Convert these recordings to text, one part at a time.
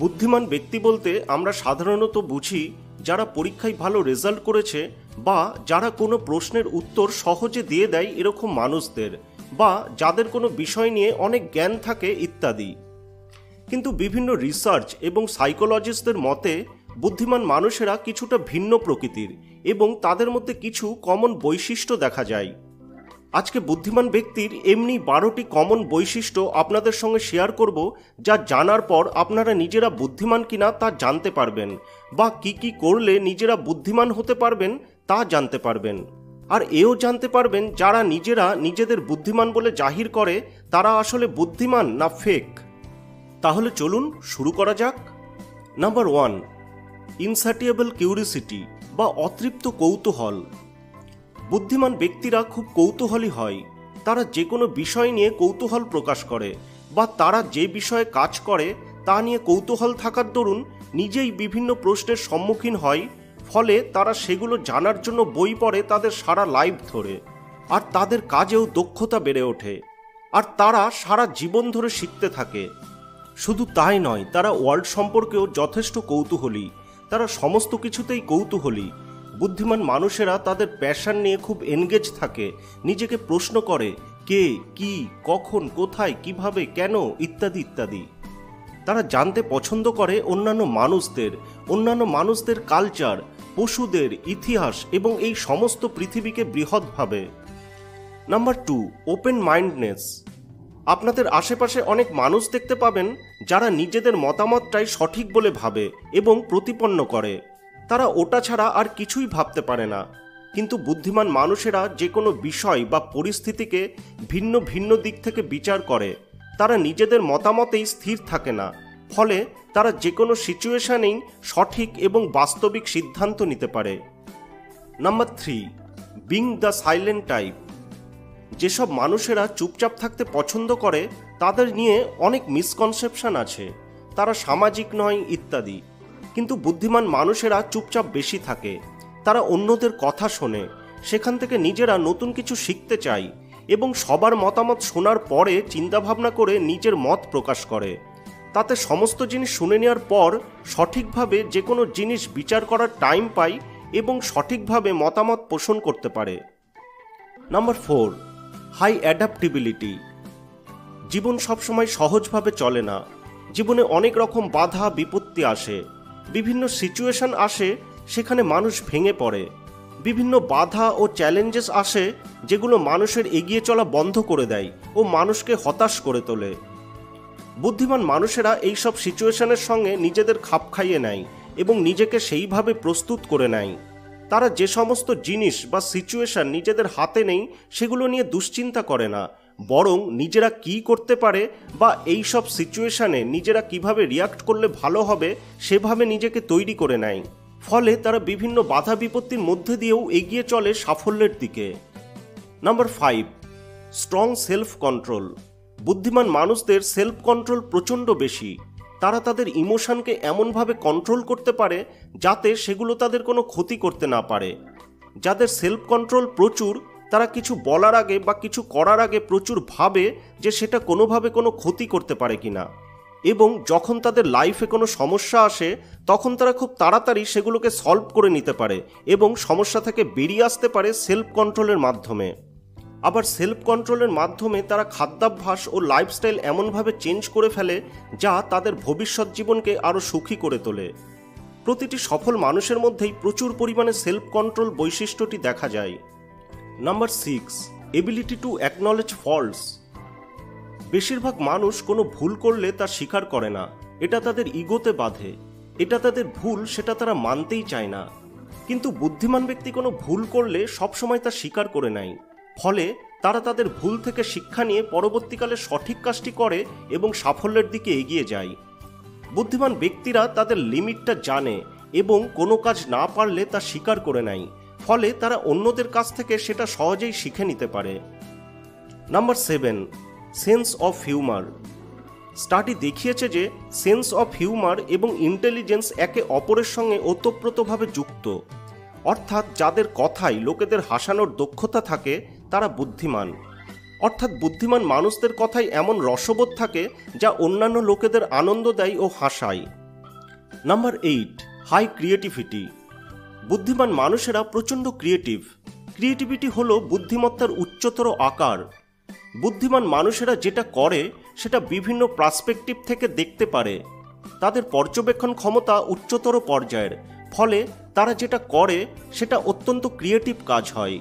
বুদ্ধিমান ব্যক্তি বলতে আমরা সাধারণত বুঝি যারা পরীক্ষায় ভালো রেজাল্ট করেছে বা যারা কোনো প্রশ্নের উত্তর সহজে দিয়ে দেয় এরকম মানুষদের, বা যাদের কোনো বিষয় নিয়ে অনেক জ্ঞান থাকে ইত্যাদি। কিন্তু বিভিন্ন রিসার্চ এবং সাইকোলজিস্টদের মতে বুদ্ধিমান মানুষেরা কিছুটা ভিন্ন প্রকৃতির এবং তাদের মধ্যে কিছু কমন বৈশিষ্ট্য দেখা যায়। আজকে বুদ্ধিমান ব্যক্তির এমনি 12টি কমন বৈশিষ্ট্য আপনাদের সঙ্গে শেয়ার করব, যা জানার পর আপনারা নিজেরা বুদ্ধিমান কিনা তা জানতে পারবেন, বা কি কি করলে নিজেরা বুদ্ধিমান হতে পারবেন তা জানতে পারবেন। আর এও জানতে পারবেন যারা নিজেরা নিজেদের বুদ্ধিমান বলে জাহির করে তারা আসলে বুদ্ধিমান না ফেক। তাহলে চলুন শুরু করা যাক। নাম্বার 1, ইনস্যাটিয়েবল কিউরিসিটি বা অতৃপ্ত কৌতূহল। বুদ্ধিমান ব্যক্তিরা খুব কৌতূহলী হয়। তারা যে কোনো বিষয় নিয়ে কৌতূহল প্রকাশ করে, বা তারা যে বিষয়ে কাজ করে তা নিয়ে কৌতূহল থাকার দরুন নিজেই বিভিন্ন প্রশ্নের সম্মুখীন হয়। ফলে তারা সেগুলো জানার জন্য বই পড়ে তাদের সারা লাইফ ধরে, আর তাদের কাজেও দক্ষতা বেড়ে ওঠে, আর তারা সারা জীবন ধরে শিখতে থাকে। শুধু তাই নয়, তারা ওয়ার্ল্ড সম্পর্কেও যথেষ্ট কৌতূহলী। তারা সমস্ত কিছুতেই কৌতূহলী। বুদ্ধিমান মানুষেরা তাদের প্যাশন নিয়ে খুব এনগেজ থাকে, নিজেকে প্রশ্ন করে কে, কি, কখন, কোথায়, কিভাবে, কেন ইত্যাদি ইত্যাদি। তারা জানতে পছন্দ করে অন্যান্য মানুষদের কালচার, পশুদের ইতিহাস এবং এই সমস্ত পৃথিবীকে বৃহৎভাবে। Number 2, open মাইন্ডনেস। আপনাদের আশেপাশে অনেক মানুষ দেখতে পাবেন যারা নিজেদের মতামতটাই সঠিক বলে ভাবে এবং প্রতিপন্ন করে। তারা ওটা ছাড়া আর কিছুই ভাবতে পারে না। কিন্তু বুদ্ধিমান মানুষেরা যে কোনো বিষয় বা পরিস্থিতিকে ভিন্ন ভিন্ন দিক থেকে বিচার করে। তারা নিজেদের মতামতেই স্থির থাকে না, ফলে তারা যে কোনো সিচুয়েশনেই সঠিক এবং বাস্তবিক সিদ্ধান্ত নিতে পারে। Number 3, being the silent type. যেসব মানুষেরা চুপচাপ থাকতে পছন্দ করে তাদের নিয়ে অনেক মিসকনসেপশন আছে। তারা সামাজিক নয় ইত্যাদি। কিন্তু বুদ্ধিমান মানুষেরা চুপচাপ বেশি থাকে। তারা অন্যদের কথা শোনে, সেখান থেকে নিজেরা নতুন কিছু শিখতে চায় এবং সবার মতামত শোনার পরে চিন্তাভাবনা করে নিজের মত প্রকাশ করে। তাতে সমস্ত জিনিস শুনে নেওয়ার পর সঠিকভাবে যে কোনো জিনিস বিচার করার টাইম পায় এবং সঠিকভাবে মতামত পোষণ করতে পারে। Number 4, high adaptability. জীবন সবসময় সহজভাবে চলে না। জীবনে অনেক রকম বাধা বিপত্তি আসে, বিভিন্ন সিচুয়েশন আসে, সেখানে মানুষ ভেঙে পড়ে। বিভিন্ন বাধা ও চ্যালেঞ্জেস আসে যেগুলো মানুষের এগিয়ে চলা বন্ধ করে দেয় ও মানুষকে হতাশ করে তোলে। বুদ্ধিমান মানুষেরা এইসব সিচুয়েশনের সঙ্গে নিজেদের খাপ খাইয়ে নেয় এবং নিজেকে সেইভাবে প্রস্তুত করে নেয়। তারা যে সমস্ত জিনিস বা সিচুয়েশন নিজেদের হাতে নেই সেগুলো নিয়ে দুশ্চিন্তা করে না, বরং নিজেরা কি করতে পারে বা এই সব সিচুয়েশনে নিজেরা কিভাবে রিয়াক্ট করলে ভালো হবে সেভাবে নিজেকে তৈরি করে নেয়। ফলে তারা বিভিন্ন বাধা বিপত্তির মধ্যে দিয়েও এগিয়ে চলে সাফল্যের দিকে। Number 5, strong self control. বুদ্ধিমান মানুষদের সেলফ কন্ট্রোল প্রচণ্ড বেশি। তারা তাদের ইমোশনকে এমনভাবে কন্ট্রোল করতে পারে যাতে সেগুলো তাদের কোনো ক্ষতি করতে না পারে। যাদের সেলফ কন্ট্রোল প্রচুর, তারা কিছু বলার আগে বা কিছু করার আগে প্রচুর ভাবে যে সেটা কোনোভাবে কোনো ক্ষতি করতে পারে কিনা, এবং যখন তাদের লাইফে কোনো সমস্যা আসে তখন তারা খুব তাড়াতাড়ি সেগুলোকে সলভ করে নিতে পারে এবং সমস্যা থেকে বেরিয়ে আসতে পারে সেলফ কন্ট্রোলের মাধ্যমে। আবার সেলফ কন্ট্রোলের মাধ্যমে তারা খাদ্যাভ্যাস ও লাইফস্টাইল এমনভাবে চেঞ্জ করে ফেলে যা তাদের ভবিষ্যৎ জীবনকে আরও সুখী করে তোলে। প্রতিটি সফল মানুষের মধ্যেই প্রচুর পরিমাণে সেলফ কন্ট্রোল বৈশিষ্ট্যটি দেখা যায়। Number 6, ability to acknowledge faults. বেশিরভাগ মানুষ কোনো ভুল করলে তা স্বীকার করে না। এটা তাদের ইগোতে বাধে। এটা তাদের ভুল, সেটা তারা মানতেই চায় না। কিন্তু বুদ্ধিমান ব্যক্তি কোনো ভুল করলে সবসময় তা স্বীকার করে নেয়। ফলে তারা তাদের ভুল থেকে শিক্ষা নিয়ে পরবর্তীকালে সঠিক কাজটি করে এবং সাফল্যের দিকে এগিয়ে যায়। বুদ্ধিমান ব্যক্তিরা তাদের লিমিটটা জানে এবং কোনো কাজ না পারলে তা স্বীকার করে নেয়। ফলে তারা অন্যদের কাছ থেকে সেটা সহজেই শিখে নিতে পারে। Number 7, sense of humour. Study দেখিয়েছে যে সেন্স অফ হিউমার এবং ইন্টেলিজেন্স একে অপরের সঙ্গে ওতপ্রোতভাবে যুক্ত। অর্থাৎ যাদের কথায় লোকেদের হাসানোর দক্ষতা থাকে তারা বুদ্ধিমান। অর্থাৎ বুদ্ধিমান মানুষদের কথায় এমন রসবোধ থাকে যা অন্যান্য লোকেদের আনন্দ দেয় ও হাসায়। Number 8, high creativity. বুদ্ধিমান মানুষেরা প্রচণ্ড ক্রিয়েটিভ। ক্রিয়েটিভিটি হলো বুদ্ধিমত্তার উচ্চতর আকার। বুদ্ধিমান মানুষেরা যেটা করে সেটা বিভিন্ন পার্সপেক্টিভ থেকে দেখতে পারে। তাদের পর্যবেক্ষণ ক্ষমতা উচ্চতর পর্যায়ের, ফলে তারা যেটা করে সেটা অত্যন্ত ক্রিয়েটিভ কাজ হয়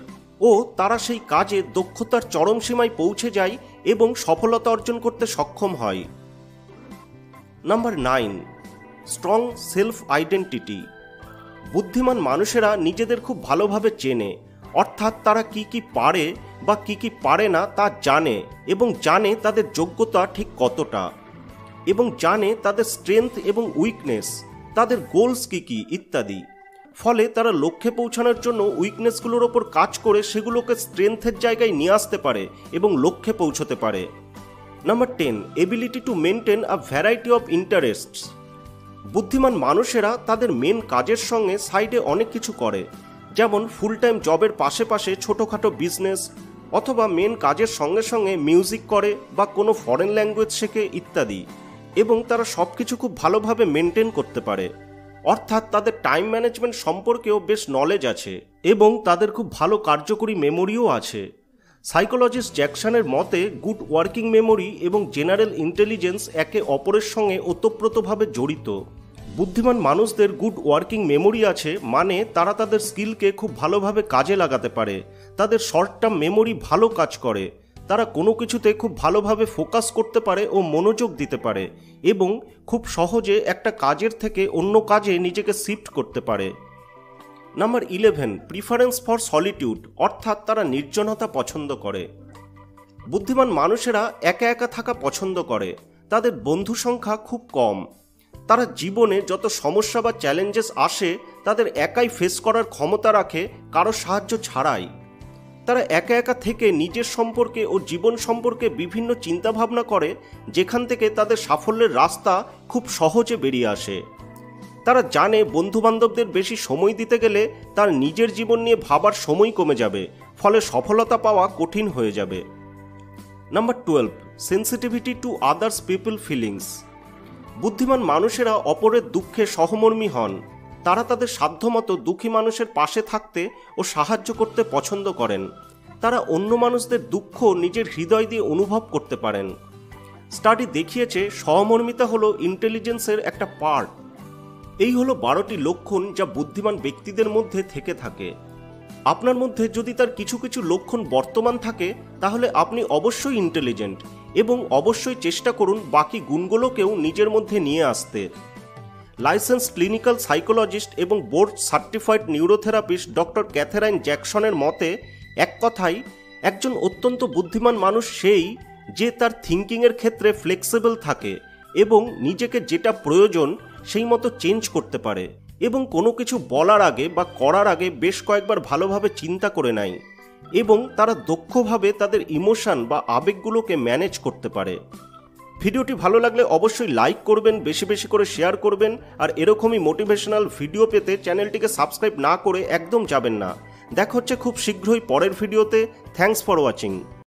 ও তারা সেই কাজে দক্ষতার চরম সীমায় পৌঁছে যায় এবং সফলতা অর্জন করতে সক্ষম হয়। Number 9, strong self identity. বুদ্ধিমান মানুষেরা নিজেদের খুব ভালোভাবে চেনে, অর্থাৎ তারা কি কি পারে বা কি কি পারে না তা জানে এবং জানে তাদের যোগ্যতা ঠিক কতটা, এবং জানে তাদের স্ট্রেংথ এবং উইকনেস, তাদের গোলস কি কি ইত্যাদি। ফলে তারা লক্ষ্যে পৌঁছানোর জন্য উইকনেসগুলোর ওপর কাজ করে সেগুলোকে স্ট্রেংথের জায়গায় নিয়ে আসতে পারে এবং লক্ষ্যে পৌঁছতে পারে। Number 10, ability to maintain a variety of interests. বুদ্ধিমান মানুষেরা তাদের মেন কাজের সঙ্গে সাইডে অনেক কিছু করে, যেমন ফুল টাইম জবের পাশে পাশে ছোটোখাটো বিজনেস, অথবা মেন কাজের সঙ্গে সঙ্গে মিউজিক করে বা কোনো ফরেন ল্যাঙ্গুয়েজ শেখে ইত্যাদি, এবং তারা সব কিছু খুব ভালোভাবে মেনটেন করতে পারে। অর্থাৎ তাদের টাইম ম্যানেজমেন্ট সম্পর্কেও বেশ নলেজ আছে এবং তাদের খুব ভালো কার্যকরী মেমোরিও আছে। সাইকোলজিস্ট জ্যাকসনের মতে গুড ওয়ার্কিং মেমোরি এবং জেনারেল ইন্টেলিজেন্স একে অপরের সঙ্গে ওতপ্রোতভাবে জড়িত। বুদ্ধিমান মানুষদের গুড ওয়ার্কিং মেমোরি আছে, মানে তারা তাদের স্কিলকে খুব ভালোভাবে কাজে লাগাতে পারে, তাদের শর্ট টার্ম মেমোরি ভালো কাজ করে, তারা কোনো কিছুতে খুব ভালোভাবে ফোকাস করতে পারে ও মনোযোগ দিতে পারে এবং খুব সহজে একটা কাজের থেকে অন্য কাজে নিজেকে শিফট করতে পারে। নাম্বার 11, প্রিফারেন্স ফর সলিটিউড, অর্থাৎ তারা নির্জনতা পছন্দ করে। বুদ্ধিমান মানুষেরা একা একা থাকা পছন্দ করে, তাদের বন্ধু সংখ্যা খুব কম। তারা জীবনে যত সমস্যা বা চ্যালেঞ্জেস আসে তাদের একাই ফেস করার ক্ষমতা রাখে, কারো সাহায্য ছাড়াই। তারা একা একা থেকে নিজের সম্পর্কে ও জীবন সম্পর্কে বিভিন্ন চিন্তাভাবনা করে, যেখান থেকে তাদের সাফল্যের রাস্তা খুব সহজে বেরিয়ে আসে। তারা জানে বন্ধুবান্ধবদের বেশি সময় দিতে গেলে তার নিজের জীবন নিয়ে ভাবার সময় কমে যাবে, ফলে সফলতা পাওয়া কঠিন হয়ে যাবে। Number 12, sensitivity to others people feelings. বুদ্ধিমান মানুষেরা অপরের দুঃখে সহমর্মী হন। তারা তাদের সাধ্যমতো দুঃখী মানুষের পাশে থাকতে ও সাহায্য করতে পছন্দ করেন। তারা অন্য মানুষদের দুঃখ নিজের হৃদয় দিয়ে অনুভব করতে পারেন। স্টাডি দেখিয়েছে সহমর্মিতা হলো ইন্টেলিজেন্সের একটা পার্ট। এই হলো 12টি লক্ষণ যা বুদ্ধিমান ব্যক্তিদের মধ্যে থেকে থাকে। আপনার মধ্যে যদি তার কিছু কিছু লক্ষণ বর্তমান থাকে তাহলে আপনি অবশ্যই ইন্টেলিজেন্ট, এবং অবশ্যই চেষ্টা করুন বাকি গুণগুলোকেও নিজের মধ্যে নিয়ে আসতে। লাইসেন্স ক্লিনিক্যাল সাইকোলজিস্ট এবং বোর্ড সার্টিফাইড নিউরোথেরাপিস্ট ডক্টর ক্যাথেরাইন জ্যাকসনের মতে এক কথায় একজন অত্যন্ত বুদ্ধিমান মানুষ সেই যে তার থিঙ্কিংয়ের ক্ষেত্রে ফ্লেক্সিবল থাকে এবং নিজেকে যেটা প্রয়োজন সেই মতো চেঞ্জ করতে পারে, এবং কোনো কিছু বলার আগে বা করার আগে বেশ কয়েকবার ভালোভাবে চিন্তা করে নেয়, এবং তারা দক্ষভাবে তাদের ইমোশন বা আবেগগুলোকে ম্যানেজ করতে পারে। ভিডিওটি ভালো লাগলে অবশ্যই লাইক করবেন, বেশি বেশি করে শেয়ার করবেন, আর এরকমই মোটিভেশনাল ভিডিও পেতে চ্যানেলটিকে সাবস্ক্রাইব না করে একদম যাবেন না। দেখা হচ্ছে খুব শীঘ্রই পরের ভিডিওতে। Thanks for watching.